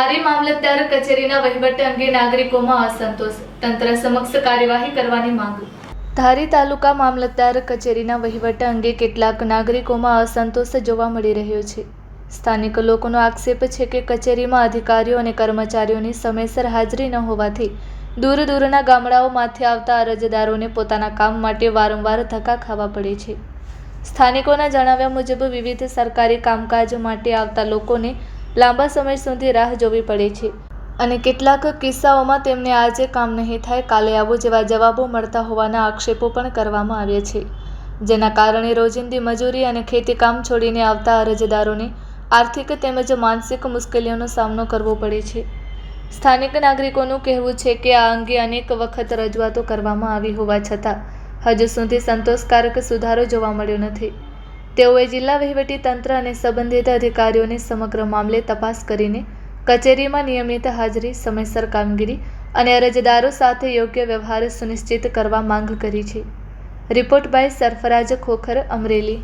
ધારી મામલતદાર કચેરીના વહીવટ અંગે નાગરિકોમાં અસંતોષ, તંત્ર સમક્ષ કાર્યવાહી કરવાની માંગ। ધારી તાલુકા મામલતદાર કચેરીના વહીવટ અંગે કેટલાક નાગરિકોમાં અસંતોષ જોવા મળી રહ્યો છે। સ્થાનિક લોકોનો આક્ષેપ છે કે કચેરીમાં અધિકારીઓ અને કર્મચારીઓની સમયસર હાજરી ન હોવાથી દૂર દૂરના ગામડાઓમાંથી આવતા અરજદારોને પોતાના કામ માટે વારંવાર ધક્કા ખાવા પડે છે। સ્થાનિકોના જણાવ્યા મુજબ વિવિધ સરકારી કામકાજ માટે આવતા લોકોને લાંબા સમય સુધી રાહ જોવી પડે છે અને કેટલાક કિસ્સાઓમાં તેમને આજે કામ નહીં થાય કાલે આવો જેવા જવાબો મળતા હોવાના આક્ષેપો પણ કરવામાં આવ્યા છે, જેના કારણે રોજિંદી મજૂરી અને ખેતીકામ છોડીને આવતા અરજદારોને આર્થિક તેમજ માનસિક મુશ્કેલીઓનો સામનો કરવો પડે છે। સ્થાનિક નાગરિકોનું કહેવું છે કે આ અંગે અનેક વખત રજૂઆતો કરવામાં આવી હોવા છતાં હજુ સુધી સંતોષકારક સુધારો જોવા મળ્યો નથી। તેઓએ જિલ્લા વહીવટી તંત્ર અને સંબંધિત અધિકારીઓને સમગ્ર મામલે તપાસ કરીને કચેરીમાં નિયમિત હાજરી, સમયસર કામગીરી અને અરજદારો સાથે યોગ્ય વ્યવહાર સુનિશ્ચિત કરવા માંગ કરી છે। Report by Sarfaraz Khokhar, Amreli.